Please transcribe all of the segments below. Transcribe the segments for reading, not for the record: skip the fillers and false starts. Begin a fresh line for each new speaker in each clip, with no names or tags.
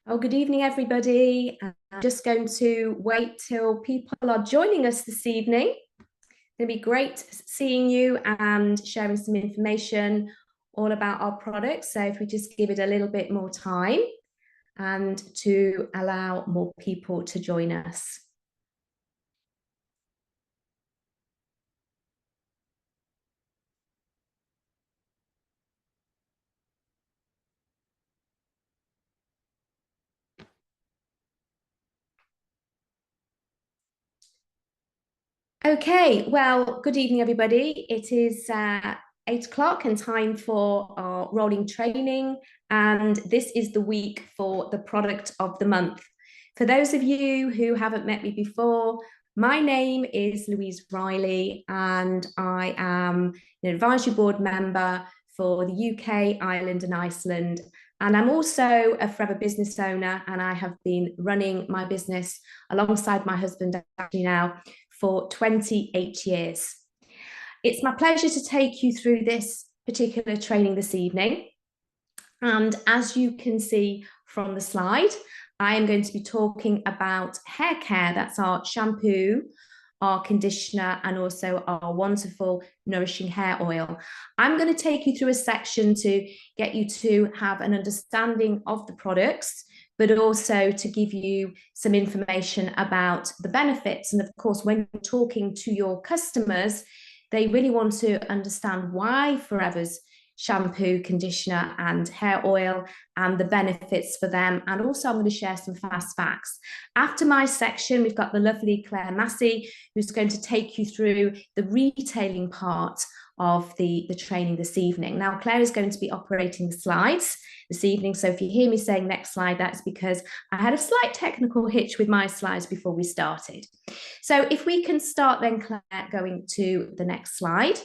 Oh, good evening, everybody. I'm just going to wait till people are joining us this evening. It's going to be great seeing you and sharing some information all about our products. So if we just give it a little bit more time and to allow more people to join us. Okay, well, good evening, everybody. It is 8 o'clock and time for our rolling training. And this is the week for the product of the month. For those of you who haven't met me before, my name is Louise Riley, and I am an advisory board member for the UK, Ireland, and Iceland. And I'm also a forever business owner, and I have been running my business alongside my husband actually now for 28 years. It's my pleasure to take you through this particular training this evening. And as you can see from the slide, I am going to be talking about hair care. That's our shampoo, our conditioner, and also our wonderful nourishing hair oil. I'm going to take you through a section to get you to have an understanding of the products, but also to give you some information about the benefits. And of course, when you're talking to your customers, they really want to understand why Forever's shampoo, conditioner, and hair oil and the benefits for them. And also, I'm going to share some fast facts. After my section, we've got the lovely Claire Massey, who's going to take you through the retailing part of the training this evening. Now, Claire is going to be operating the slides this evening. So if you hear me saying next slide, that's because I had a slight technical hitch with my slides before we started. So if we can start then, Claire, going to the next slide.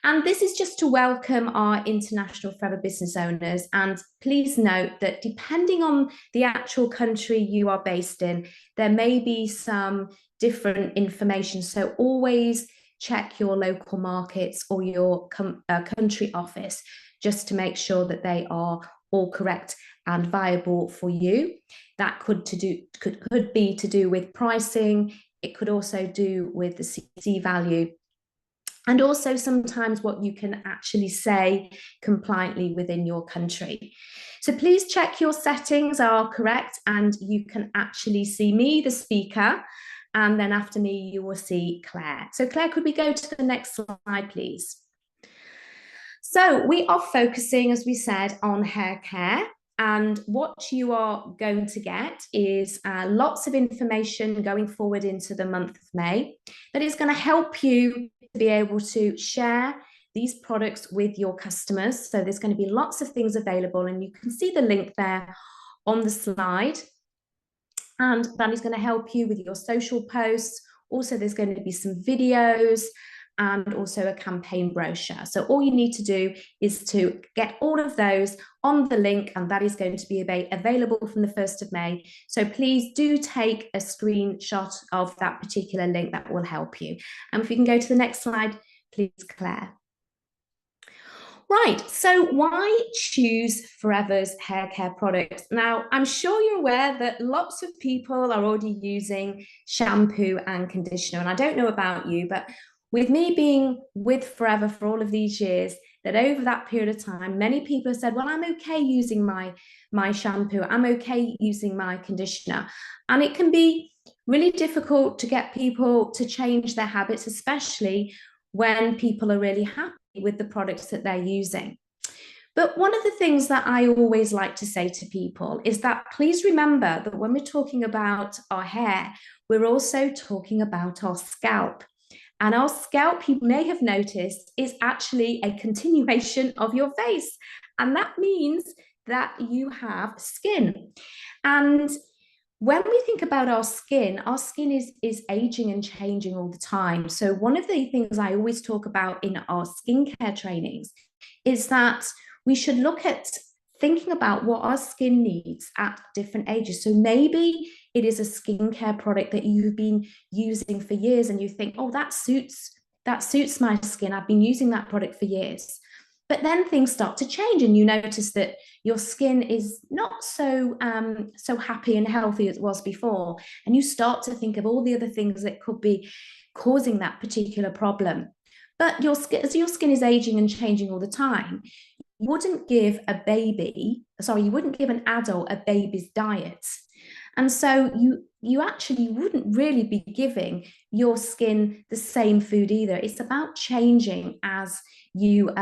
And this is just to welcome our international forever business owners. And please note that depending on the actual country you are based in, there may be some different information. So always check your local markets or your country office just to make sure that they are all correct and viable for you. That could be to do with pricing. It could also do with the CC value, and also sometimes what you can actually say compliantly within your country. So please check your settings are correct, and you can actually see me, the speaker, and then after me, you will see Claire. So Claire, could we go to the next slide, please? So we are focusing, as we said, on hair care. And what you are going to get is lots of information going forward into the month of May that is going to help you to be able to share these products with your customers. So there's going to be lots of things available, and you can see the link there on the slide. And that is going to help you with your social posts. Also, there's going to be some videos and also a campaign brochure. So all you need to do is to get all of those on the link, and that is going to be available from the 1st of May. So please do take a screenshot of that particular link. That will help you. And if we can go to the next slide, please, Claire. Right, so why choose Forever's hair care products? Now, I'm sure you're aware that lots of people are already using shampoo and conditioner. And I don't know about you, but with me being with Forever for all of these years, that over that period of time, many people have said, well, I'm okay using my shampoo. I'm okay using my conditioner. And it can be really difficult to get people to change their habits, especially when people are really happy with the products that they're using. But one of the things that I always like to say to people is that please remember that when we're talking about our hair, we're also talking about our scalp. And our scalp, you may have noticed, is actually a continuation of your face. And that means that you have skin. And when we think about our skin is aging and changing all the time. So one of the things I always talk about in our skincare trainings is that we should look at thinking about what our skin needs at different ages. So maybe it is a skincare product that you've been using for years and you think, oh, that suits my skin. I've been using that product for years. But then things start to change, and you notice that your skin is not so happy and healthy as it was before, and you start to think of all the other things that could be causing that particular problem. But your skin, as your skin is aging and changing all the time, you wouldn't give you wouldn't give an adult a baby's diet. And so you actually wouldn't really be giving your skin the same food either. It's about changing as you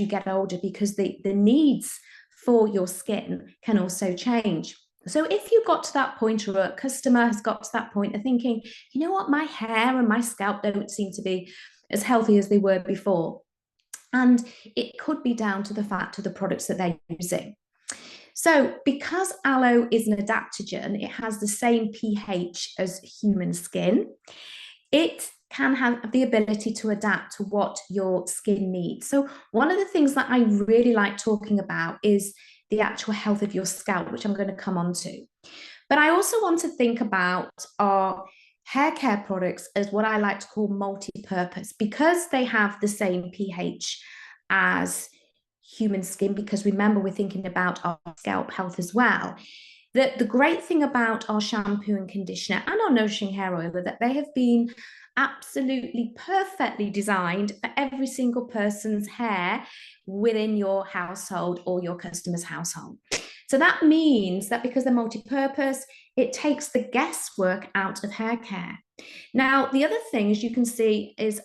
get older, because the needs for your skin can also change. So if you got to that point, or a customer has got to that point, they're thinking, you know what, my hair and my scalp don't seem to be as healthy as they were before. And it could be down to the fact of the products that they're using. So because aloe is an adaptogen, it has the same pH as human skin. It can have the ability to adapt to what your skin needs. So one of the things that I really like talking about is the actual health of your scalp, which I'm going to come on to. But I also want to think about our hair care products as what I like to call multi-purpose, because they have the same pH as human skin, because remember, we're thinking about our scalp health as well. The great thing about our shampoo and conditioner and our nourishing hair oil is that they have been absolutely perfectly designed for every single person's hair within your household or your customer's household. So that means that because they're multi-purpose, it takes the guesswork out of hair care. Now, the other thing, as you can see, is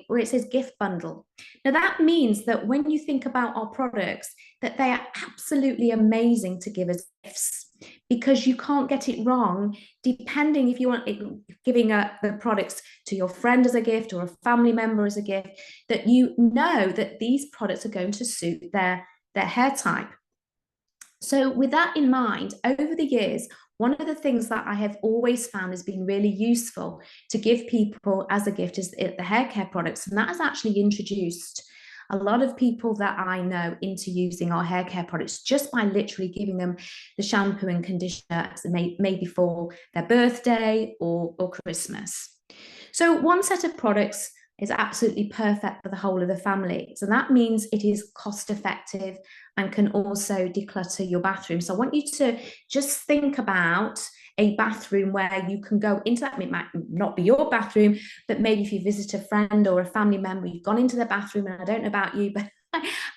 where it says gift bundle. Now, that means that when you think about our products, that they are absolutely amazing to give as gifts, because you can't get it wrong, depending if you want giving the products to your friend as a gift or a family member as a gift, that you know that these products are going to suit their hair type. So with that in mind, over the years, one of the things that I have always found has been really useful to give people as a gift is the hair care products. And that has actually introduced a lot of people that I know into using our hair care products just by literally giving them the shampoo and conditioner maybe for their birthday or Christmas. So one set of products is absolutely perfect for the whole of the family. So that means it is cost effective and can also declutter your bathroom. So I want you to just think about a bathroom where you can go into that. It might not be your bathroom, but maybe if you visit a friend or a family member, you've gone into their bathroom, and I don't know about you, but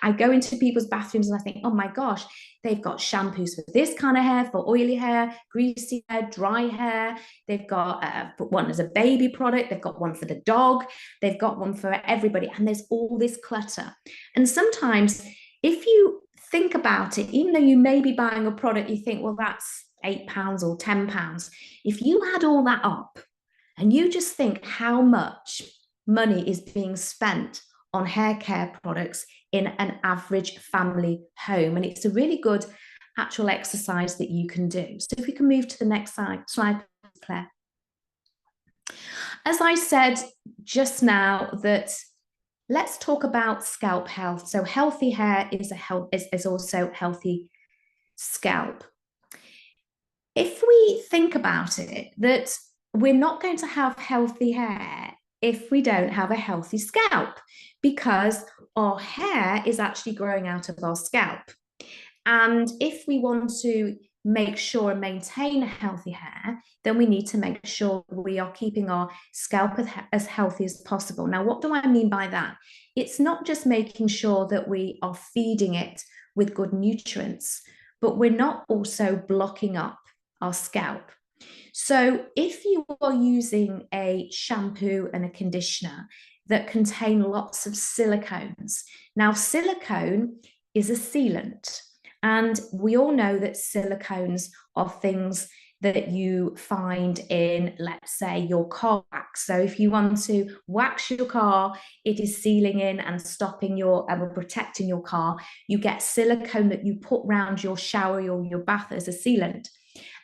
I go into people's bathrooms and I think, oh my gosh, they've got shampoos for this kind of hair, for oily hair, greasy hair, dry hair. They've got one as a baby product. They've got one for the dog. They've got one for everybody. And there's all this clutter. And sometimes if you think about it, even though you may be buying a product, you think, well, that's £8 or £10. If you add all that up and you just think how much money is being spent on hair care products in an average family home, and it's a really good actual exercise that you can do. So if we can move to the next slide, Claire. As I said just now, that let's talk about scalp health. So healthy hair is also healthy scalp. If we think about it, that we're not going to have healthy hair if we don't have a healthy scalp, because our hair is actually growing out of our scalp. And if we want to make sure and maintain a healthy hair, then we need to make sure we are keeping our scalp as healthy as possible. Now, what do I mean by that? It's not just making sure that we are feeding it with good nutrients, but we're not also blocking up our scalp. So if you are using a shampoo and a conditioner that contain lots of silicones, now silicone is a sealant, and we all know that silicones are things that you find in, let's say, your car wax. So if you want to wax your car, it is sealing in and stopping your protecting your car. You get silicone that you put around your shower or your bath as a sealant.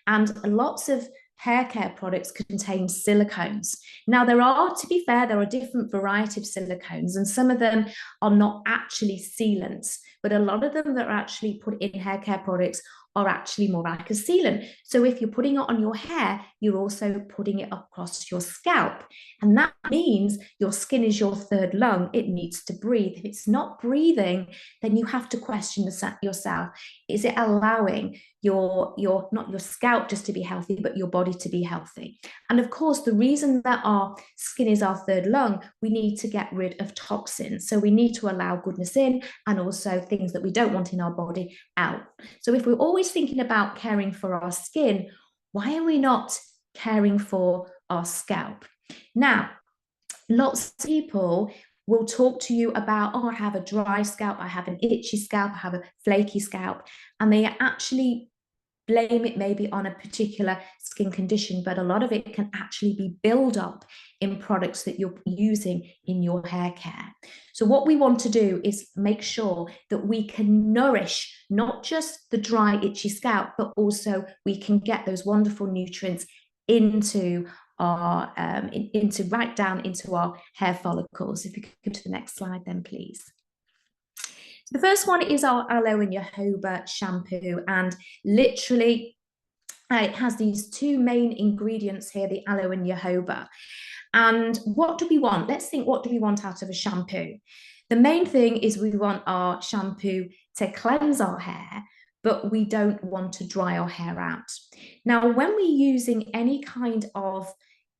And lots of hair care products contain silicones. Now, to be fair, there are different varieties of silicones, and some of them are not actually sealants, but a lot of them that are actually put in hair care products are actually more like a sealant. So if you're putting it on your hair, you're also putting it across your scalp. And that means your skin is your third lung. It needs to breathe. If it's not breathing, then you have to question yourself. Is it allowing your not your scalp just to be healthy, but your body to be healthy? And of course, the reason that our skin is our third lung, we need to get rid of toxins. So we need to allow goodness in and also things that we don't want in our body out. So if we're always thinking about caring for our skin, why are we not caring for our scalp? Now, lots of people will talk to you about, oh, I have a dry scalp, I have an itchy scalp, I have a flaky scalp, and they actually blame it maybe on a particular skin condition, but a lot of it can actually be build up in products that you're using in your hair care. So what we want to do is make sure that we can nourish not just the dry, itchy scalp, but also we can get those wonderful nutrients into our right down into our hair follicles. If you could go to the next slide then, please. The first one is our aloe and jojoba shampoo, and literally it has these two main ingredients here, the aloe and jojoba. And what do we want? Let's think, what do we want out of a shampoo? The main thing is we want our shampoo to cleanse our hair, but we don't want to dry our hair out. Now, when we're using any kind of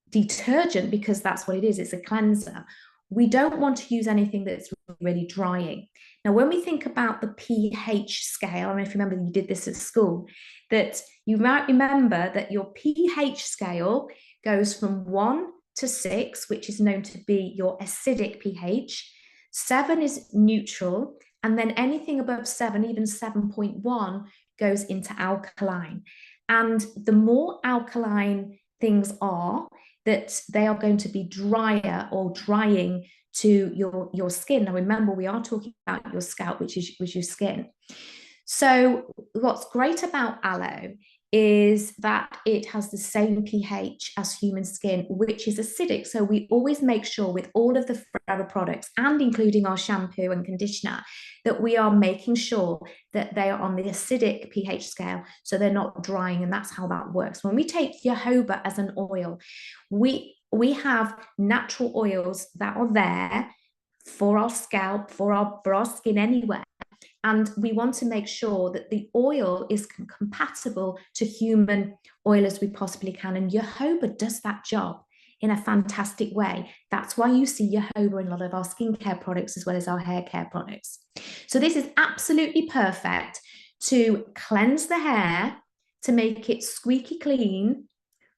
detergent, because that's what it is, it's a cleanser, we don't want to use anything that's really drying. Now, when we think about the pH scale, I don't know if you remember you did this at school, that you might remember that your pH scale goes from 1 to 6, which is known to be your acidic pH. 7 is neutral, and then anything above 7, even 7.1, goes into alkaline. And the more alkaline things are, that they are going to be drier or drying to your skin. Now, remember, we are talking about your scalp, which is your skin. So what's great about aloe is that it has the same pH as human skin, which is acidic. So we always make sure with all of the Forever products, and including our shampoo and conditioner, that we are making sure that they are on the acidic pH scale, so they're not drying, and that's how that works. When we take jojoba as an oil, we have natural oils that are there for our scalp, for our skin anywhere. And we want to make sure that the oil is compatible to human oil as we possibly can. And jojoba does that job in a fantastic way. That's why you see jojoba in a lot of our skincare products as well as our hair care products. So this is absolutely perfect to cleanse the hair, to make it squeaky clean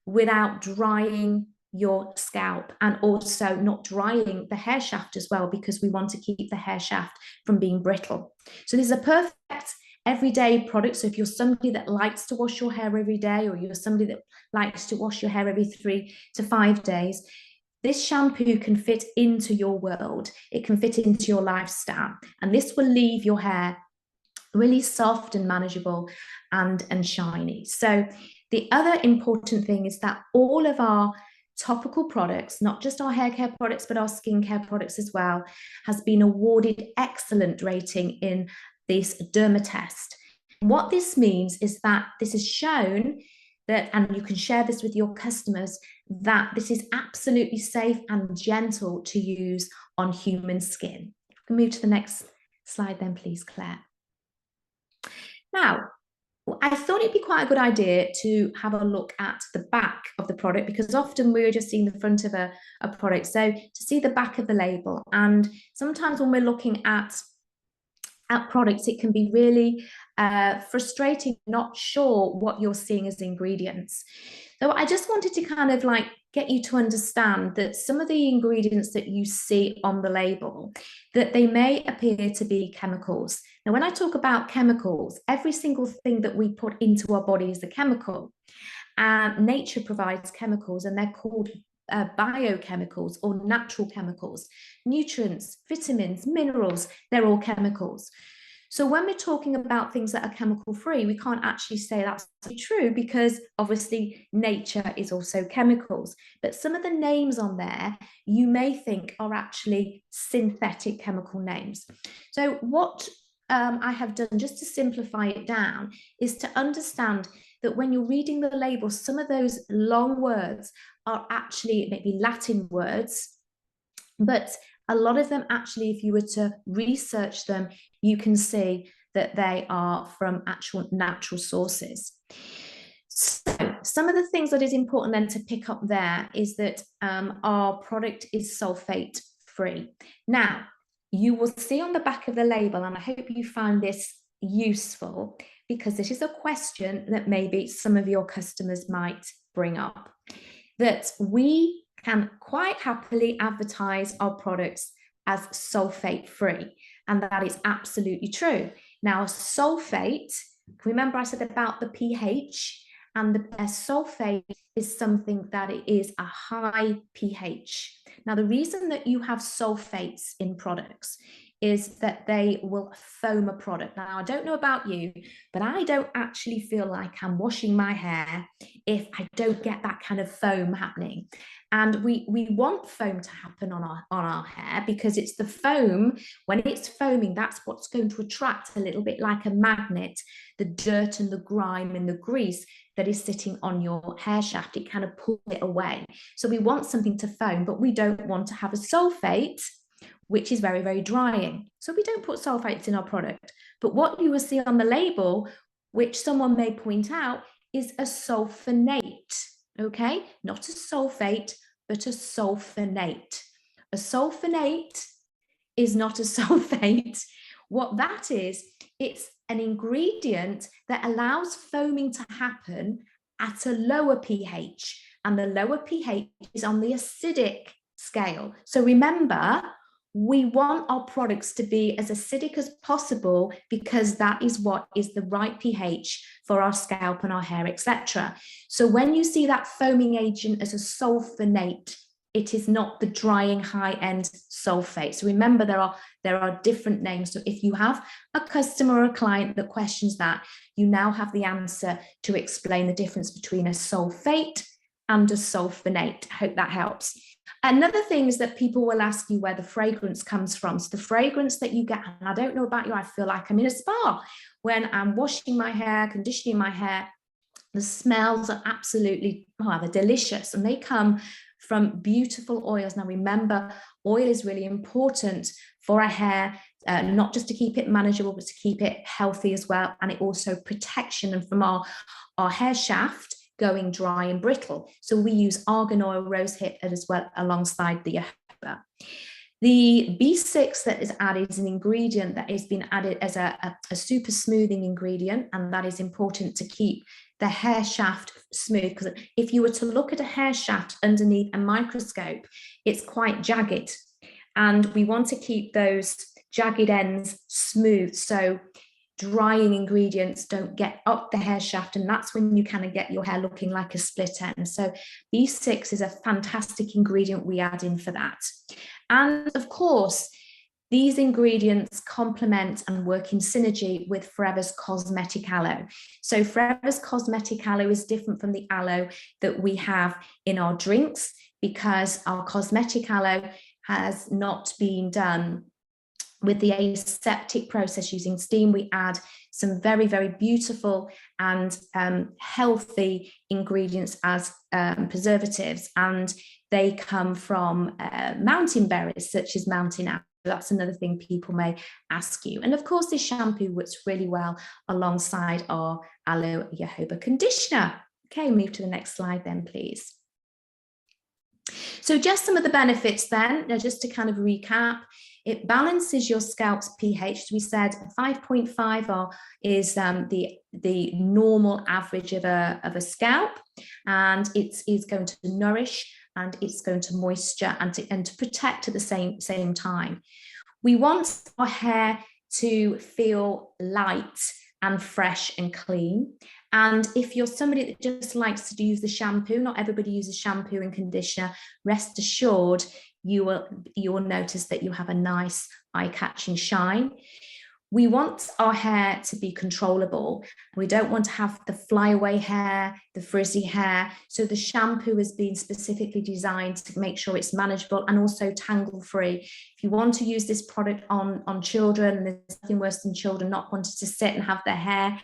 without drying your scalp, and also not drying the hair shaft as well, because we want to keep the hair shaft from being brittle. So this is a perfect everyday product. So if you're somebody that likes to wash your hair every day, or you're somebody that likes to wash your hair every 3 to 5 days, this shampoo can fit into your world. It can fit into your lifestyle, and this will leave your hair really soft and manageable and shiny. So the other important thing is that all of our topical products, not just our hair care products, but our skincare products as well, has been awarded excellent rating in this derma test. What this means is that this is shown that, and you can share this with your customers, that this is absolutely safe and gentle to use on human skin. We can move to the next slide then, please, Claire. Now, I thought it'd be quite a good idea to have a look at the back of the product, because often we're just seeing the front of a product. So to see the back of the label, and sometimes when we're looking at products, it can be really frustrating, not sure what you're seeing as ingredients. So I just wanted to kind of like get you to understand that some of the ingredients that you see on the label, that they may appear to be chemicals. Now, when I talk about chemicals, every single thing that we put into our body is a chemical. Nature provides chemicals, and they're called biochemicals or natural chemicals. Nutrients, vitamins, minerals, they're all chemicals. So when we're talking about things that are chemical free, we can't actually say that's true, because obviously nature is also chemicals. But some of the names on there you may think are actually synthetic chemical names. So what I have done, just to simplify it down, is to understand that when you're reading the label, some of those long words are actually maybe Latin words, but a lot of them actually, if you were to research them, you can see that they are from actual natural sources. So some of the things that is important then to pick up there is that our product is sulfate free. Now, you will see on the back of the label, and I hope you find this useful, because this is a question that maybe some of your customers might bring up, that we can quite happily advertise our products as sulfate free, and that is absolutely true. Now, sulfate, remember I said about the pH, and the sulfate is something that it is a high pH. Now, the reason that you have sulfates in products is that they will foam a product. Now, I don't know about you, but I don't actually feel like I'm washing my hair if I don't get that kind of foam happening. And we want foam to happen on our hair, because it's the foam, when it's foaming, that's what's going to attract, a little bit like a magnet, the dirt and the grime and the grease that is sitting on your hair shaft. It kind of pulls it away. So we want something to foam, but we don't want to have a sulfate, which is very, very drying. So we don't put sulfates in our product. But what you will see on the label, which someone may point out, is a sulfonate. Okay, not a sulfate, but a sulfonate. A sulfonate is not a sulfate. What that is, it's an ingredient that allows foaming to happen at a lower pH, and the lower pH is on the acidic scale. So remember, we want our products to be as acidic as possible, because that is what is the right pH for our scalp and our hair, etc. So when you see that foaming agent as a sulfonate, it is not the drying high-end sulfate. So remember, there are different names. So if you have a customer or a client that questions that, you now have the answer to explain the difference between a sulfate and a sulfonate. I hope that helps. Another thing is that people will ask you where the fragrance comes from. So the fragrance that you get, and I don't know about you, I feel like I'm in a spa when I'm washing my hair, conditioning my hair. The smells are absolutely, they're delicious, and they come from beautiful oils. Now remember, oil is really important for our hair, not just to keep it manageable, but to keep it healthy as well. And it also protection and from our hair shaft going dry and brittle. So we use argan oil, rosehip as well alongside the jojoba. The B6 that is added is an ingredient that has been added as a super smoothing ingredient, and that is important to keep the hair shaft smooth, because if you were to look at a hair shaft underneath a microscope, it's quite jagged, and we want to keep those jagged ends smooth, so drying ingredients don't get up the hair shaft, and that's when you kind of get your hair looking like a split end. So B6 is a fantastic ingredient we add in for that. And of course, these ingredients complement and work in synergy with Forever's cosmetic aloe. So Forever's cosmetic aloe is different from the aloe that we have in our drinks, because our cosmetic aloe has not been done with the aseptic process using steam. We add some very, very beautiful and healthy ingredients as preservatives, and they come from mountain berries such as mountain apple. That's another thing people may ask you. And of course, this shampoo works really well alongside our aloe jojoba conditioner. Okay, move to the next slide then, please. So just some of the benefits then, just to kind of recap. It balances your scalp's pH. We said 5.5 is the normal average of a scalp, and it is going to nourish, and it's going to moisture and to protect at the same time. We want our hair to feel light and fresh and clean. And if you're somebody that just likes to use the shampoo, not everybody uses shampoo and conditioner, rest assured you will notice that you have a nice eye-catching shine. We want our hair to be controllable. We don't want to have the flyaway hair, the frizzy hair. So the shampoo has been specifically designed to make sure it's manageable and also tangle-free. If you want to use this product on children, there's nothing worse than children not wanting to sit and have their hair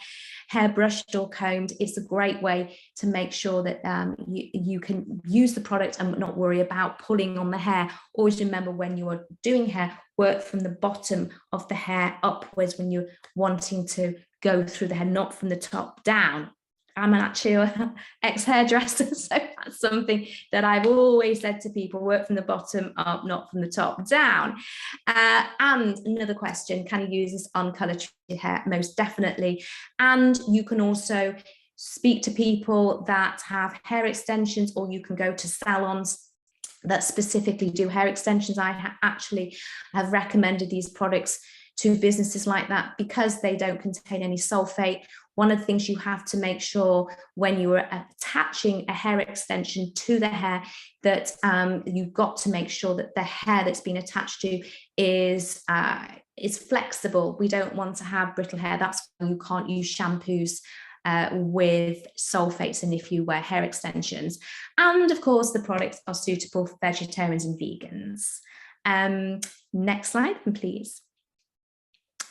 hair brushed or combed, it's a great way to make sure that you can use the product and not worry about pulling on the hair. Always remember, when you are doing hair, work from the bottom of the hair upwards when you're wanting to go through the hair, not from the top down. I'm actually an ex-hairdresser, so that's something that I've always said to people: work from the bottom up, not from the top down. And another question, can you use this on colour treated hair? Most definitely. And you can also speak to people that have hair extensions, or you can go to salons that specifically do hair extensions. I actually have recommended these products to businesses like that because they don't contain any sulfate. One of the things you have to make sure when you are attaching a hair extension to the hair, that you've got to make sure that the hair that's been attached to is flexible. We don't want to have brittle hair. That's why you can't use shampoos with sulfates, and if you wear hair extensions. And of course, the products are suitable for vegetarians and vegans. Next slide, please.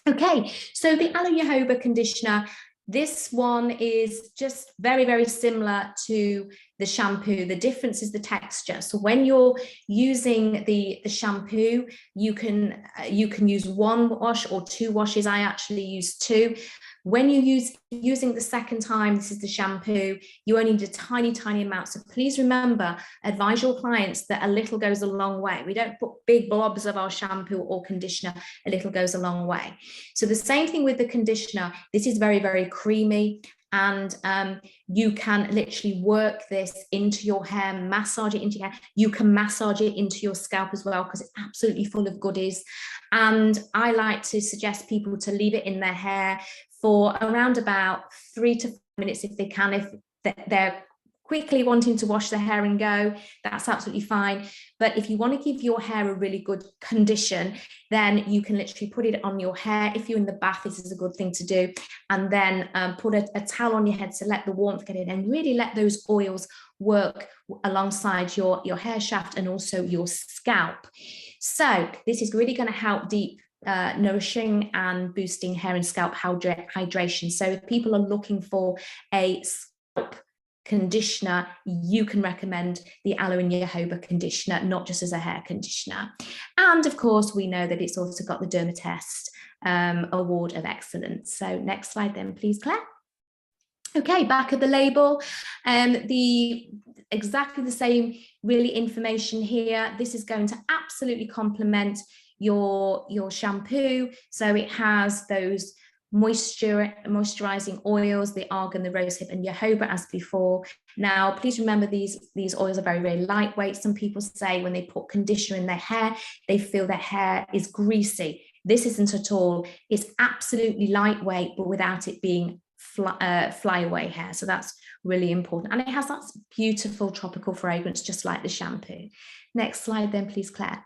Okay, so the aloe jojoba conditioner, this one is just very, very similar to the shampoo. The difference is the texture. So when you're using the shampoo, you can use one wash or two washes. I actually use two. When you using the second time, this is the shampoo, you only need a tiny, tiny amount. So please remember, advise your clients that a little goes a long way. We don't put big blobs of our shampoo or conditioner. A little goes a long way. So the same thing with the conditioner. This is very, very creamy. And you can literally work this into your hair, massage it into your hair. You can massage it into your scalp as well, because it's absolutely full of goodies. And I like to suggest people to leave it in their hair for around about 3 to 5 minutes if they can. If they're quickly wanting to wash their hair and go, that's absolutely fine. But if you want to give your hair a really good condition, then you can literally put it on your hair. If you're in the bath, this is a good thing to do. And then put a towel on your head to let the warmth get in, and really let those oils work alongside your hair shaft and also your scalp. So this is really going to help deep nourishing and boosting hair and scalp hydration. So if people are looking for a scalp conditioner, you can recommend the aloe and jojoba conditioner, not just as a hair conditioner. And of course, we know that it's also got the Dermatest Award of Excellence. So next slide then, please, Claire. Okay, back at the label, exactly the same really information here. This is going to absolutely complement your shampoo. So it has those moisturizing oils, the argan, the rosehip, and jojoba as before. Now, please remember, these oils are very, very lightweight. Some people say when they put conditioner in their hair, they feel their hair is greasy. This isn't at all. It's absolutely lightweight, but without it being flyaway hair. So that's really important. And it has that beautiful tropical fragrance, just like the shampoo. Next slide then, please, Claire.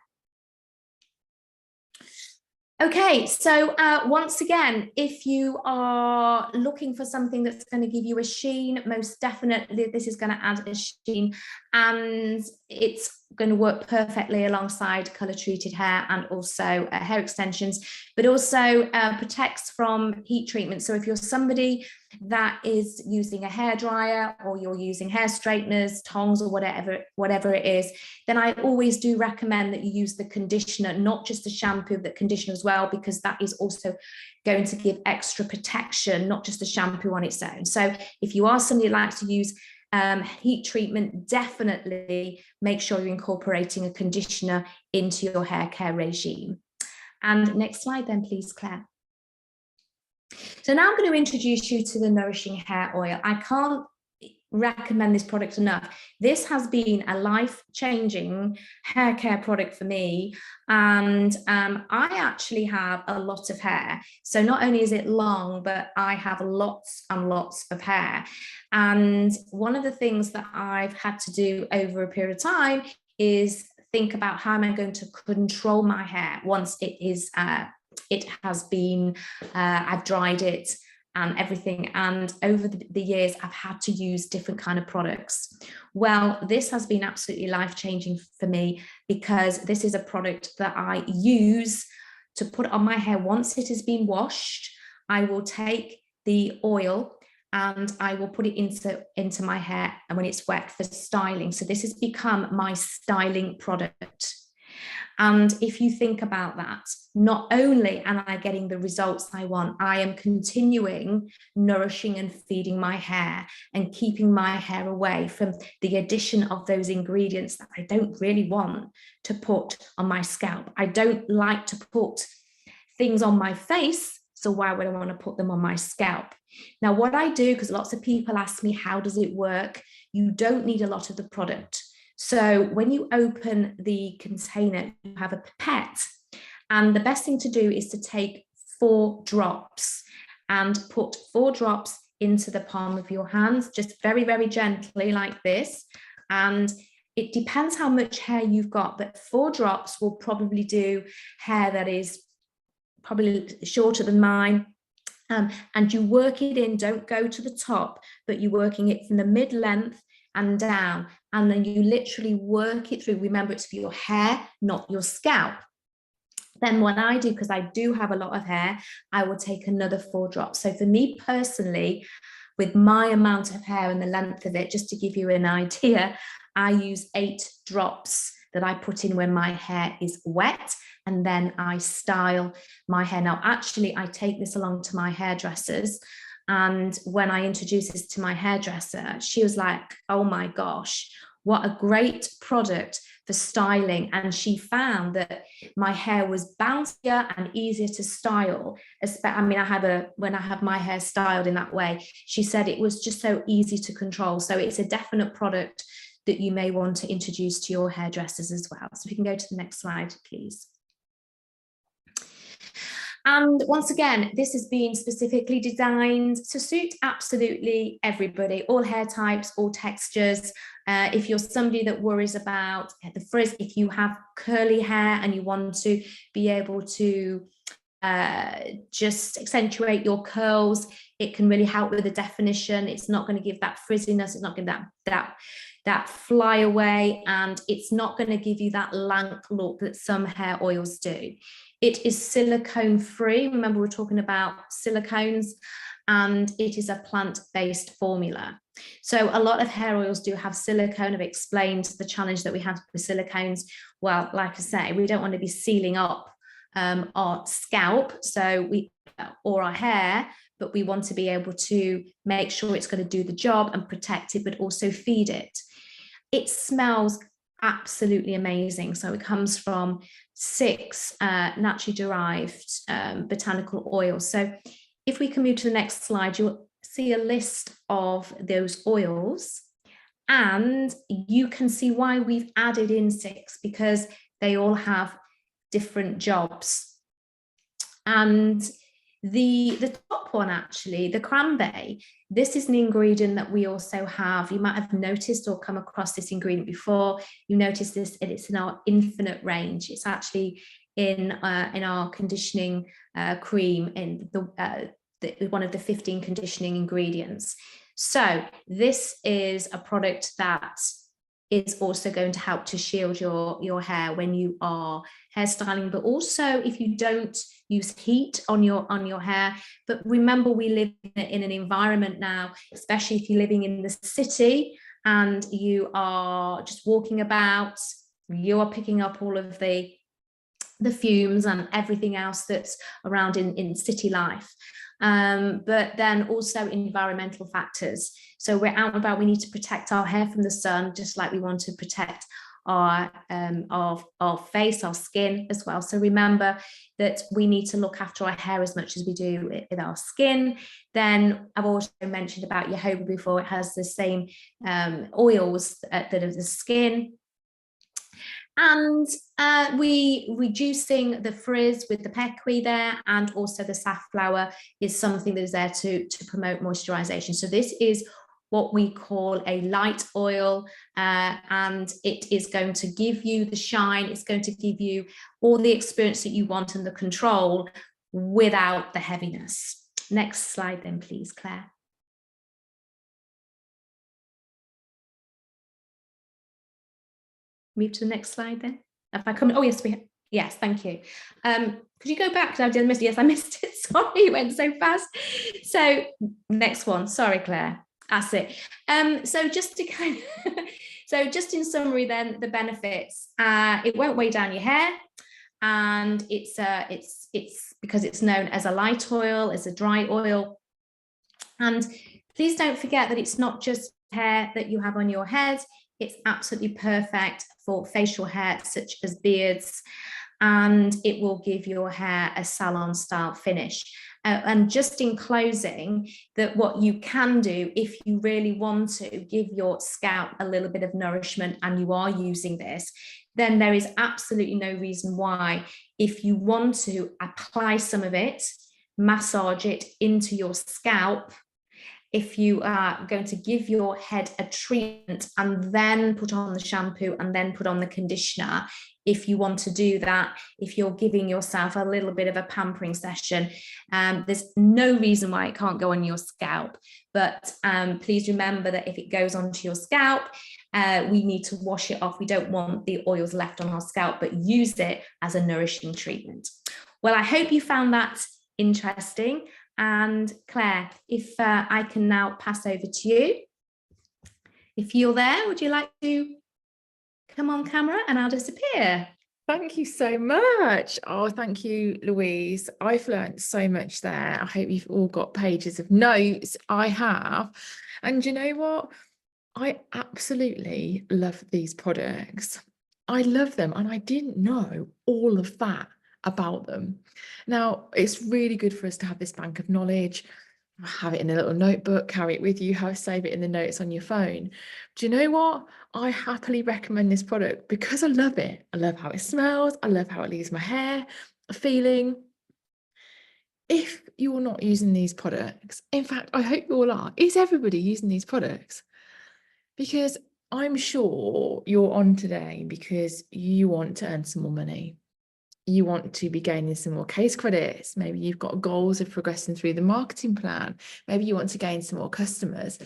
Okay, so once again, if you are looking for something that's going to give you a sheen, most definitely this is going to add a sheen, and it's going to work perfectly alongside colour treated hair and also hair extensions, but also protects from heat treatment. So if you're somebody that is using a hairdryer, or you're using hair straighteners, tongs, or whatever it is, then I always do recommend that you use the conditioner, not just the shampoo, but conditioner as well, because that is also going to give extra protection, not just the shampoo on its own. So if you are somebody who likes to use heat treatment, definitely make sure you're incorporating a conditioner into your hair care regime. And next slide then, please, Claire. So now I'm going to introduce you to the Nourishing Hair Oil. I can't recommend this product enough. This has been a life-changing hair care product for me, and I actually have a lot of hair. So not only is it long, but I have lots and lots of hair. And one of the things that I've had to do over a period of time is think about, how am I going to control my hair once it is I've dried it and everything. And over the years, I've had to use different kind of products. Well, this has been absolutely life-changing for me, because this is a product that I use to put on my hair once it has been washed. I will take the oil and I will put it into my hair and when it's wet for styling. So this has become my styling product. And if you think about that, not only am I getting the results I want, I am continuing nourishing and feeding my hair and keeping my hair away from the addition of those ingredients that I don't really want to put on my scalp. I don't like to put things on my face, so why would I want to put them on my scalp? Now, what I do, because lots of people ask me, how does it work? You don't need a lot of the product. So when you open the container, you have a pipette, and the best thing to do is to take 4 drops and put 4 drops into the palm of your hands, just very, very gently like this. And it depends how much hair you've got, but 4 drops will probably do hair that is probably shorter than mine. And you work it in, don't go to the top, but you're working it from the mid-length and down, and then you literally work it through. Remember, it's for your hair, not your scalp. Then what I do, because I do have a lot of hair, I will take another 4 drops. So for me personally, with my amount of hair and the length of it, just to give you an idea, I use 8 drops that I put in when my hair is wet, and then I style my hair. Now, actually, I take this along to my hairdressers, and when I introduced this to my hairdresser, she was like, oh my gosh, what a great product for styling. And she found that my hair was bouncier and easier to style. I mean, when I have my hair styled in that way, she said it was just so easy to control. So it's a definite product that you may want to introduce to your hairdressers as well. So we can go to the next slide, please. And once again, this has been specifically designed to suit absolutely everybody, all hair types, all textures. If you're somebody that worries about the frizz, if you have curly hair and you want to be able to just accentuate your curls, it can really help with the definition. It's not going to give that frizziness, it's not going to give that fly away, and it's not going to give you that lank look that some hair oils do. It is silicone free. Remember, we're talking about silicones, and it is a plant-based formula. So a lot of hair oils do have silicone. I've explained the challenge that we have with silicones. Well, like I say, we don't want to be sealing up our scalp or our hair, but we want to be able to make sure it's going to do the job and protect it, but also feed it. It smells absolutely amazing. So it comes from 6 naturally derived botanical oils. So if we can move to the next slide, you'll see a list of those oils, and you can see why we've added in 6, because they all have different jobs. And the top one, actually, the cranberry, this is an ingredient that we also have. You might have noticed or come across this ingredient before. You notice this, and it's in our infinite range. It's actually in our conditioning cream, in one of the 15 conditioning ingredients. So this is a product that is also going to help to shield your hair when you are hairstyling, but also if you don't use heat on your hair. But remember, we live in an environment now, especially if you're living in the city and you are just walking about, you are picking up all of the fumes and everything else that's around in city life. But then also environmental factors. So we're out and about, we need to protect our hair from the sun, just like we want to protect our face, our skin as well. So remember that we need to look after our hair as much as we do with our skin. Then I've also mentioned about jojoba before. It has the same oils that are the skin. And we reducing the frizz with the pequi there, and also the safflower is something that is there to promote moisturization. So this is what we call a light oil, and it is going to give you the shine. It's going to give you all the experience that you want and the control without the heaviness. Next slide then, please, Claire. Move to the next slide then. If I come, oh yes, yes, thank you. Could you go back? I missed it. Sorry, it went so fast. So next one. Sorry, Claire. That's it. So just to kind of, so just in summary, then the benefits. It won't weigh down your hair, and it's because it's known as a light oil, as a dry oil. And please don't forget that it's not just hair that you have on your head. It's absolutely perfect for facial hair, such as beards, and it will give your hair a salon style finish. And just in closing, that what you can do if you really want to give your scalp a little bit of nourishment and you are using this, then there is absolutely no reason why, if you want to apply some of it, massage it into your scalp, if you are going to give your head a treatment and then put on the shampoo and then put on the conditioner, if you want to do that, if you're giving yourself a little bit of a pampering session, there's no reason why it can't go on your scalp. But please remember that if it goes onto your scalp, we need to wash it off. We don't want the oils left on our scalp, but use it as a nourishing treatment. Well, I hope you found that interesting. And Claire, if I can now pass over to you. If you're there, would you like to come on camera and I'll disappear?
Thank you so much. Oh, thank you, Louise. I've learned so much there. I hope you've all got pages of notes. I have. And you know what? I absolutely love these products. I love them, and I didn't know all of that about them. Now, it's really good for us to have this bank of knowledge, have it in a little notebook, carry it with you, save it in the notes on your phone. Do you know what? I happily recommend this product because I love it. I love how it smells. I love how it leaves my hair feeling. If you're not using these products, in fact, I hope you all are. Is everybody using these products? Because I'm sure you're on today because you want to earn some more money. You want to be gaining some more case credits. Maybe you've got goals of progressing through the marketing plan. Maybe you want to gain some more customers,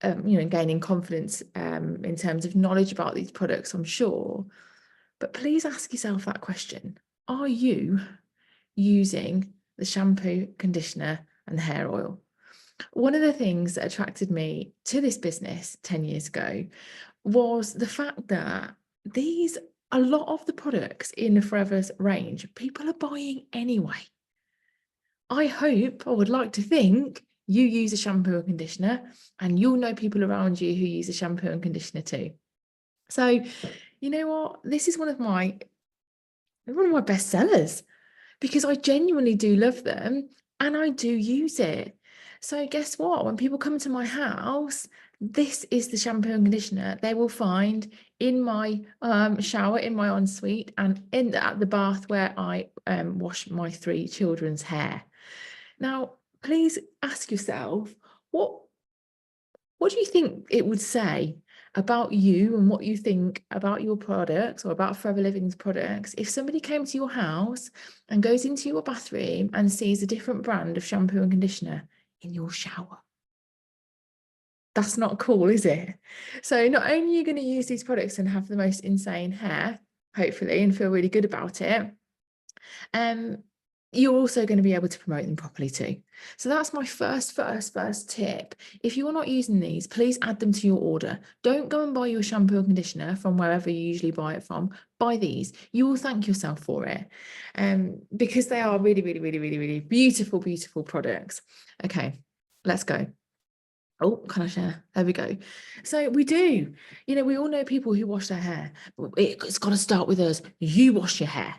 gaining confidence in terms of knowledge about these products, I'm sure. But please ask yourself that question. Are you using the shampoo, conditioner, and the hair oil? One of the things that attracted me to this business 10 years ago was the fact that a lot of the products in the Forever's range, people are buying anyway. I would like to think you use a shampoo and conditioner, and you'll know people around you who use a shampoo and conditioner too. So, you know what? This is one of my best sellers because I genuinely do love them and I do use it. So guess what? When people come to my house, this is the shampoo and conditioner they will find in my shower, in my ensuite, and at the bath where I wash my 3 children's hair. Now, please ask yourself, what do you think it would say about you and what you think about your products or about Forever Living's products if somebody came to your house and goes into your bathroom and sees a different brand of shampoo and conditioner in your shower? That's not cool, is it? So not only are you going to use these products and have the most insane hair, hopefully, and feel really good about it, you're also going to be able to promote them properly too. So that's my first tip. If you're not using these, please add them to your order. Don't go and buy your shampoo and conditioner from wherever you usually buy it from. Buy these. You will thank yourself for it, because they are really, really, really, really, really beautiful, beautiful products. Okay, let's go. Oh, can I share? There we go. So we do. We all know people who wash their hair. It's got to start with us. You wash your hair.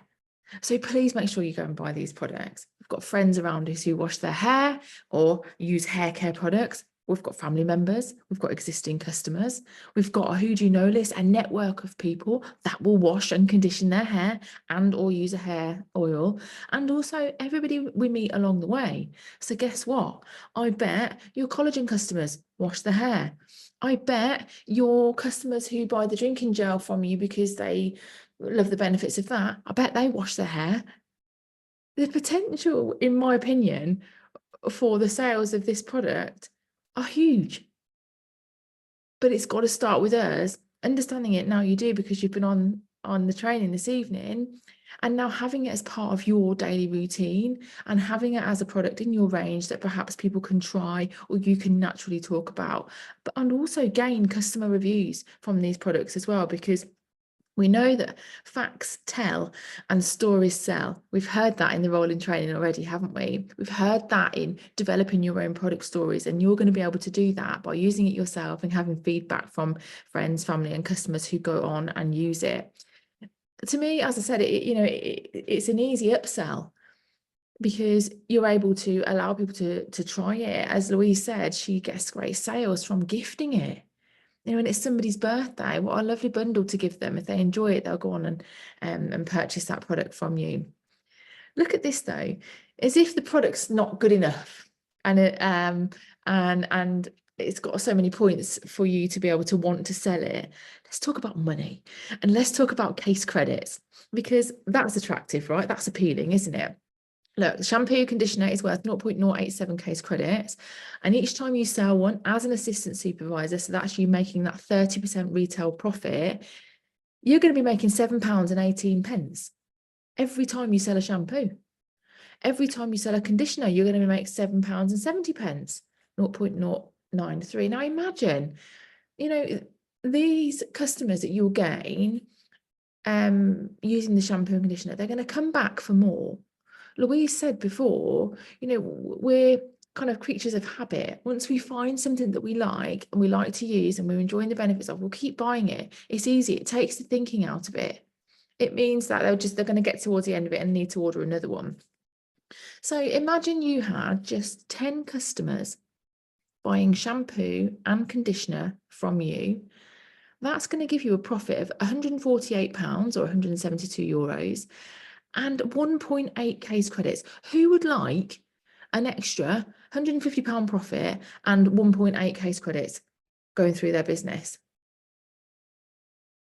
So please make sure you go and buy these products. We've got friends around us who wash their hair or use hair care products. We've got family members, we've got existing customers, we've got a who do you know list, a network of people that will wash and condition their hair and or use a hair oil, and also everybody we meet along the way. So guess what? I bet your collagen customers wash their hair. I bet your customers who buy the drinking gel from you because they love the benefits of that, I bet they wash their hair. The potential, in my opinion, for the sales of this product are huge. But it's got to start with us understanding it. Now you do, because you've been on the training this evening, And now having it as part of your daily routine and having it as a product in your range that perhaps people can try or you can naturally talk about, and also gain customer reviews from these products as well, because we know that facts tell and stories sell. We've heard that in the rolling training already, haven't we? We've heard that in developing your own product stories, and you're going to be able to do that by using it yourself and having feedback from friends, family, and customers who go on and use it. To me, as I said, it's an easy upsell because you're able to allow people to try it. As Louise said, she gets great sales from gifting it. And it's somebody's birthday, what a lovely bundle to give them. If they enjoy it, they'll go on and purchase that product from you. Look at this though, as if the product's not good enough, and it's got so many points for you to be able to want to sell it. Let's talk about money, and let's talk about case credits, because that's attractive, right? That's appealing, isn't it? Look, shampoo conditioner is worth 0.087 case credits. And each time you sell one as an assistant supervisor, so that's you making that 30% retail profit, you're going to be making £7.18 every time you sell a shampoo. Every time you sell a conditioner, you're going to make £7.70, 0.093. Now imagine, these customers that you'll gain using the shampoo and conditioner, they're going to come back for more. Louise said before, we're kind of creatures of habit. Once we find something that we like and we like to use and we're enjoying the benefits of, we'll keep buying it. It's easy. It takes the thinking out of it. It means that they're going to get towards the end of it and need to order another one. So imagine you had just 10 customers buying shampoo and conditioner from you. That's going to give you a profit of £148 or €172 and 1.8 case credits. Who would like an extra £150 profit and 1.8 case credits going through their business?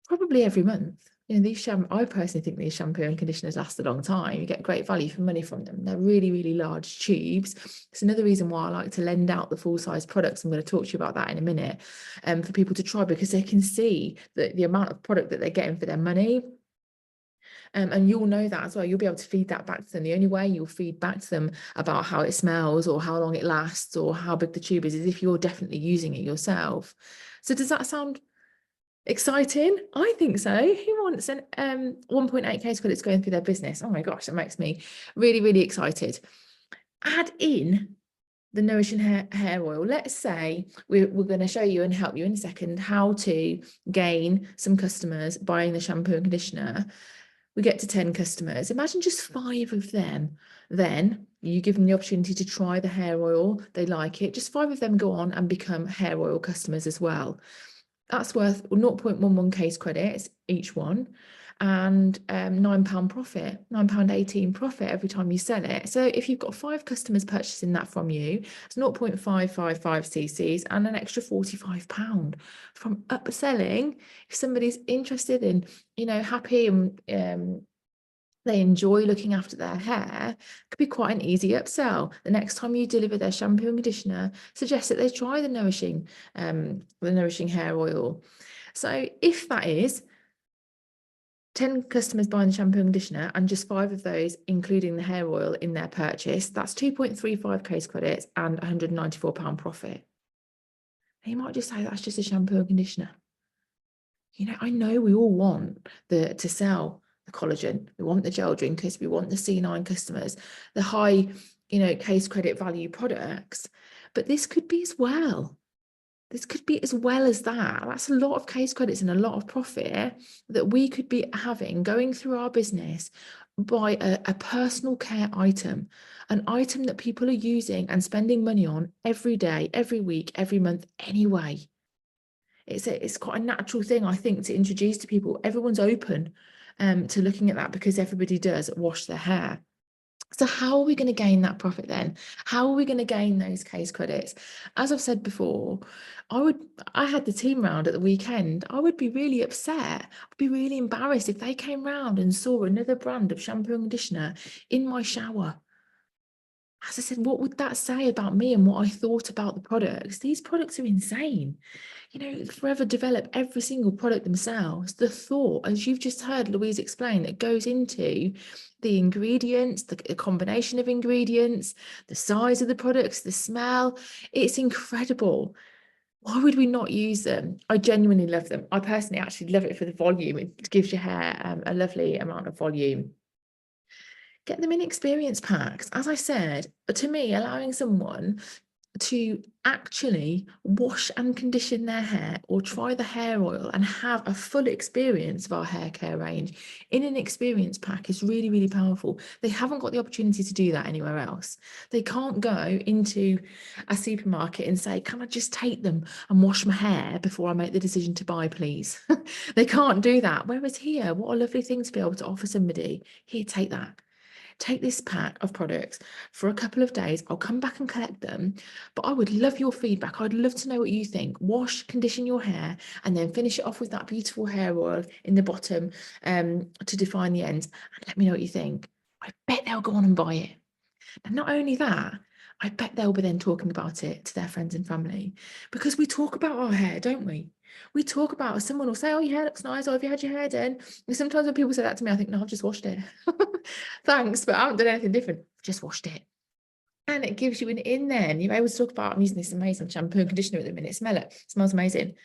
Probably every month. I personally think these shampoo and conditioners last a long time. You get great value for money from them. They're really, really large tubes. It's another reason why I like to lend out the full-size products. I'm going to talk to you about that in a minute, for people to try, because they can see the amount of product that they're getting for their money. And you'll know that as well. You'll be able to feed that back to them. The only way you'll feed back to them about how it smells or how long it lasts or how big the tube is if you're definitely using it yourself. So does that sound exciting? I think so. Who wants an 1.8 case credits going through their business? Oh my gosh, that makes me really, really excited. Add in the nourishing hair oil. Let's say we're going to show you and help you in a second how to gain some customers buying the shampoo and conditioner. We get to 10 customers. Imagine just 5 of them. Then you give them the opportunity to try the hair oil. They like it. Just 5 of them go on and become hair oil customers as well. That's worth 0.11 case credits each one, and £9 profit, £9.18 profit every time you sell it. So if you've got 5 customers purchasing that from you, it's 0.555 cc's and an extra £45 from upselling. If somebody's interested in, happy and they enjoy looking after their hair, could be quite an easy upsell. The next time you deliver their shampoo and conditioner, suggest that they try the nourishing hair oil. So if that is 10 customers buying the shampoo and conditioner and just 5 of those including the hair oil in their purchase, that's 2.35 case credits and £194 profit. And you might just say that's just a shampoo and conditioner. I know we all want to sell the collagen, we want the gel drinkers, we want the C9 customers, the high, case credit value products, but this could be as well. This could be as well as that. That's a lot of case credits and a lot of profit that we could be having going through our business by a personal care item, an item that people are using and spending money on every day, every week, every month anyway. It's quite a natural thing, I think, to introduce to people. Everyone's open to looking at that because everybody does wash their hair. So how are we going to gain that profit then? How are we going to gain those case credits? As I've said before, I had the team round at the weekend. I would be really upset. I'd be really embarrassed if they came round and saw another brand of shampoo and conditioner in my shower. as I said, what would that say about me and what I thought about the products? These products are insane. You know, Forever develop every single product themselves. The thought, as you've just heard Louise explain, that goes into the ingredients, the combination of ingredients, the size of the products, the smell, it's incredible. Why would we not use them? I genuinely love them. I personally actually love it for the volume. It gives your hair a lovely amount of volume. Get them in experience packs. As I said, to me, allowing someone to actually wash and condition their hair or try the hair oil and have a full experience of our hair care range in an experience pack is really, really powerful. They haven't got the opportunity to do that anywhere else. They can't go into a supermarket and say, can I just take them and wash my hair before I make the decision to buy, please? They can't do that. Whereas here, what a lovely thing to be able to offer somebody. Here, take that. Take this pack of products for a couple of days. I'll come back and collect them, but I would love your feedback. I'd love to know what you think. Wash, condition your hair, and then finish it off with that beautiful hair oil in the bottom to define the ends. And let me know what you think. I bet they'll go on and buy it. And not only that, I bet they'll be then talking about it to their friends and family, because we talk about our hair, don't we? We talk about, someone will say, oh, your hair looks nice, or have you had your hair done? And sometimes when people say that to me, I think, no, I've just washed it. Thanks, but I haven't done anything different. I've just washed it. And it gives you an in there, and you're able to talk about, I'm using this amazing shampoo and conditioner at the minute. Smell it. It smells amazing.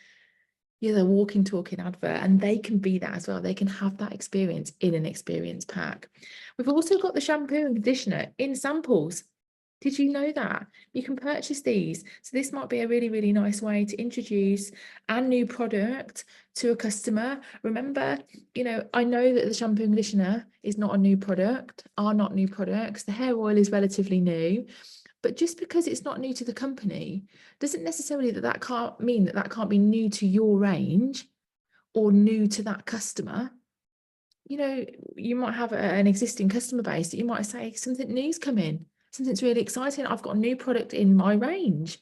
You're the walking, talking advert, and they can be that as well. They can have that experience in an experience pack. We've also got the shampoo and conditioner in samples. Did you know that? You can purchase these. So this might be a really, really nice way to introduce a new product to a customer. Remember, you know, I know that the shampoo and conditioner is not a new product, are not new products. The hair oil is relatively new. But just because it's not new to the company doesn't necessarily that can't mean that can't be new to your range or new to that customer. You know, you might have an existing customer base that you might say something new's come in, something's really exciting. I've got a new product in my range.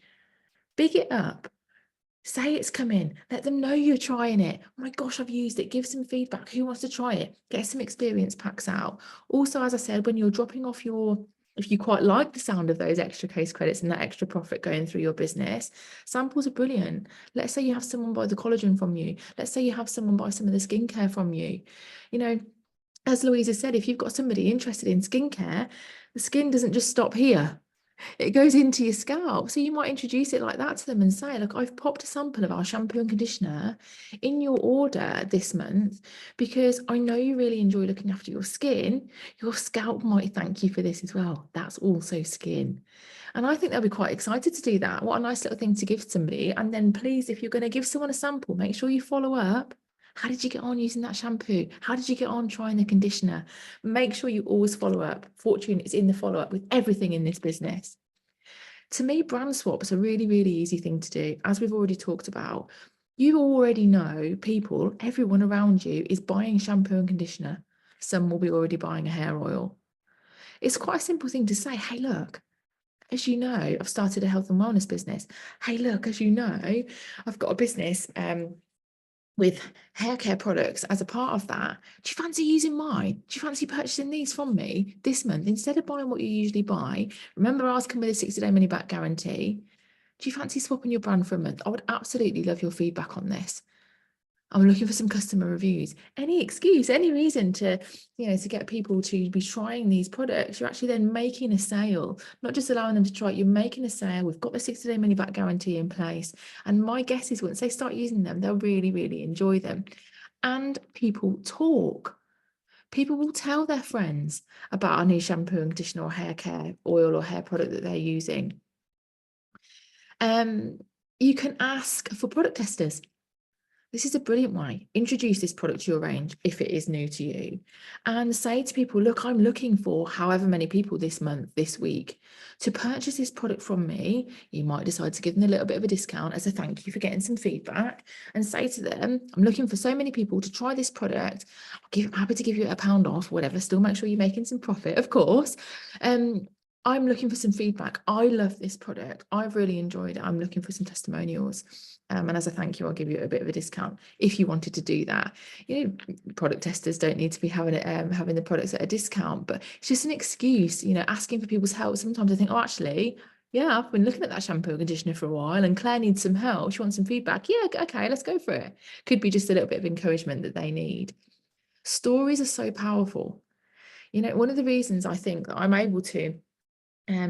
Big it up. Say it's come in. Let them know you're trying it. Oh my gosh, I've used it. Give some feedback. Who wants to try it? Get some experience packs out. Also, as I said, when you're dropping off if you quite like the sound of those extra case credits and that extra profit going through your business, samples are brilliant. Let's say you have someone buy the collagen from you. Let's say you have someone buy some of the skincare from you. You know, as Louisa said, if you've got somebody interested in skincare, the skin doesn't just stop here. It goes into your scalp. So you might introduce it like that to them and say, look, I've popped a sample of our shampoo and conditioner in your order this month because I know you really enjoy looking after your skin. Your scalp might thank you for this as well. That's also skin. And I think they'll be quite excited to do that. What a nice little thing to give somebody. And then please, if you're going to give someone a sample, make sure you follow up. How did you get on using that shampoo? How did you get on trying the conditioner? Make sure you always follow up. Fortune is in the follow up with everything in this business. To me, brand swaps are really, really easy thing to do. As we've already talked about, you already know people, everyone around you is buying shampoo and conditioner. Some will be already buying a hair oil. It's quite a simple thing to say, hey, look, as you know, I've started a health and wellness business. Hey, look, as you know, I've got a business with hair care products as a part of that. Do you fancy using mine? Do you fancy purchasing these from me this month? Instead of buying what you usually buy, remember ours come with a 60-day money back guarantee. Do you fancy swapping your brand for a month? I would absolutely love your feedback on this. I'm looking for some customer reviews. Any excuse, any reason to, to get people to be trying these products, you're actually then making a sale, not just allowing them to try it, you're making a sale. We've got the 60-day money back guarantee in place. And my guess is once they start using them, they'll really, really enjoy them. And people talk. People will tell their friends about a new shampoo and conditioner or hair care oil or hair product that they're using. You can ask for product testers. This is a brilliant way. Introduce this product to your range if it is new to you and say to people, look, I'm looking for however many people this month, this week to purchase this product from me. You might decide to give them a little bit of a discount as a thank you for getting some feedback and say to them, I'm looking for so many people to try this product. I'm happy to give you £1 off, whatever. Still make sure you're making some profit, of course. I'm looking for some feedback. I love this product. I've really enjoyed it. I'm looking for some testimonials. And as a thank you, I'll give you a bit of a discount if you wanted to do that. You know, product testers don't need to be having it, having the products at a discount, but it's just an excuse, you know, asking for people's help. Sometimes I think, oh, actually, yeah, I've been looking at that shampoo and conditioner for a while and Claire needs some help. She wants some feedback. Yeah, okay, let's go for it. Could be just a little bit of encouragement that they need. Stories are so powerful. You know, one of the reasons I think that I'm able to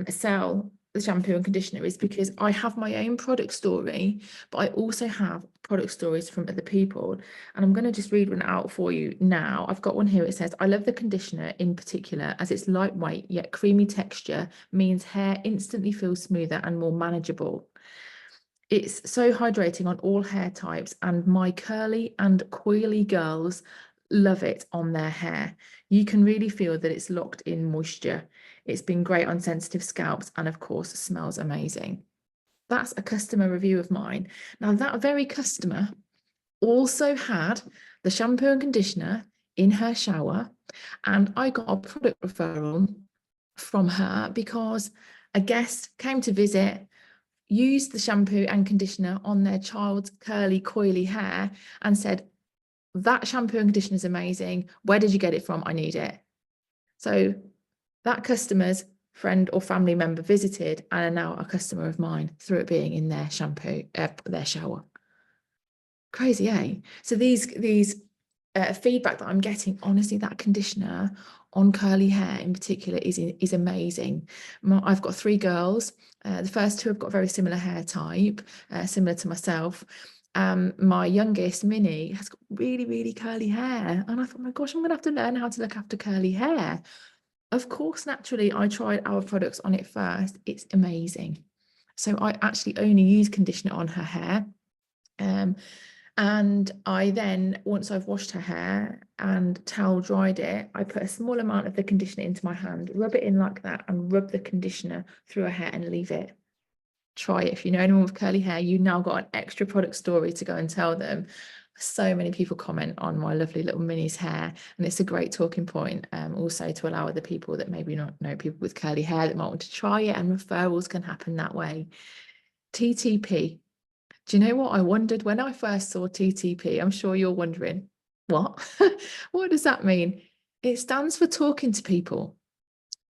sell the shampoo and conditioner is because I have my own product story, but I also have product stories from other people. And I'm going to just read one out for you now. I've got one here. It says, I love the conditioner in particular as its lightweight yet creamy texture means hair instantly feels smoother and more manageable. It's so hydrating on all hair types, and my curly and coily girls love it on their hair. You can really feel that it's locked in moisture. It's been great on sensitive scalps and, of course, smells amazing. That's a customer review of mine. Now, that very customer also had the shampoo and conditioner in her shower, and I got a product referral from her because a guest came to visit, used the shampoo and conditioner on their child's curly, coily hair and said, that shampoo and conditioner is amazing. Where did you get it from? I need it. So that customer's friend or family member visited and are now a customer of mine through it being in their shampoo, their shower. Crazy, eh? So these feedback that I'm getting, honestly, that conditioner on curly hair in particular is amazing. I've got 3 girls. The first 2 have got very similar hair type, similar to myself. My youngest, Minnie, has got really, really curly hair. And I thought, my gosh, I'm going to have to learn how to look after curly hair. Of course, naturally, I tried our products on it first. It's amazing. So I actually only use conditioner on her hair. And I then, once I've washed her hair and towel dried it, I put a small amount of the conditioner into my hand, rub it in like that, and rub the conditioner through her hair and leave it. Try it. If you know anyone with curly hair, you now got an extra product story to go and tell them. So many people comment on my lovely little Minnie's hair, and it's a great talking point also to allow other people that maybe not know people with curly hair that might want to try it, and referrals can happen that way. TTP. Do you know what I wondered when I first saw TTP? I'm sure you're wondering, what? What does that mean? It stands for talking to people.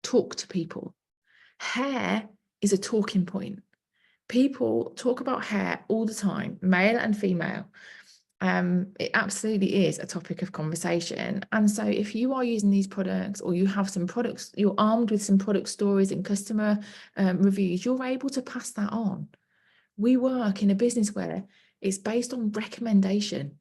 Talk to people. Hair is a talking point. People talk about hair all the time, male and female. It absolutely is a topic of conversation. And so if you are using these products, or you have some products, you're armed with some product stories and customer reviews, you're able to pass that on. We work in a business where it's based on recommendation.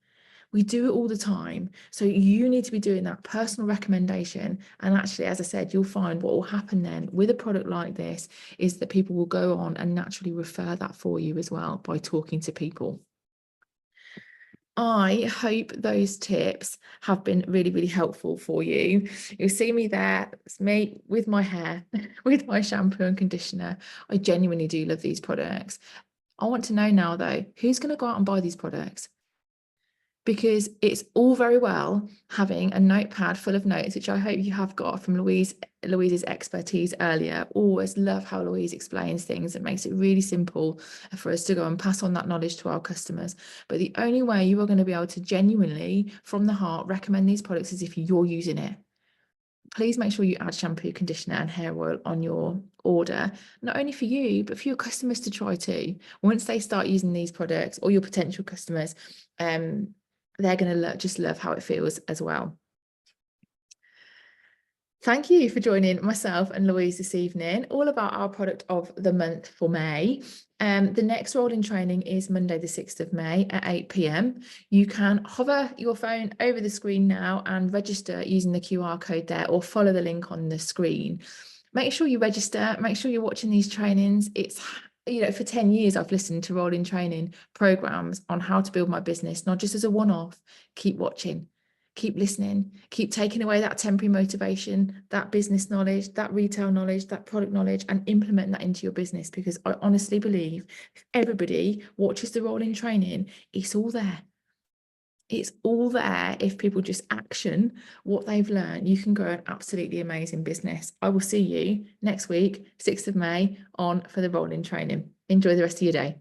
We do it all the time. So you need to be doing that personal recommendation. And actually, as I said, you'll find what will happen then with a product like this is that people will go on and naturally refer that for you as well by talking to people. I hope those tips have been really, really helpful for you. You'll see me there. It's me with my hair, with my shampoo and conditioner. I genuinely do love these products. I want to know now, though, who's going to go out and buy these products? Because it's all very well having a notepad full of notes, which I hope you have got from Louise's expertise earlier. Always love how Louise explains things. It makes it really simple for us to go and pass on that knowledge to our customers. But the only way you are going to be able to genuinely, from the heart, recommend these products is if you're using it. Please make sure you add shampoo, conditioner and hair oil on your order, not only for you, but for your customers to try too. Once they start using these products, or your potential customers, they're going to just love how it feels as well. Thank you for joining myself and Louise this evening, all about our product of the month for May. The next rolling training is Monday the 6th of May at 8 p.m. You can hover your phone over the screen now and register using the QR code there, or follow the link on the screen. Make sure you register, make sure you're watching these trainings. It's, you know, for 10 years I've listened to rolling training programs on how to build my business, not just as a one-off. Keep watching. Keep listening, keep taking away that temporary motivation, that business knowledge, that retail knowledge, that product knowledge, and implement that into your business. Because I honestly believe if everybody watches the rolling training, it's all there. It's all there. If people just action what they've learned, you can grow an absolutely amazing business. I will see you next week, 6th of May, on for the rolling training. Enjoy the rest of your day.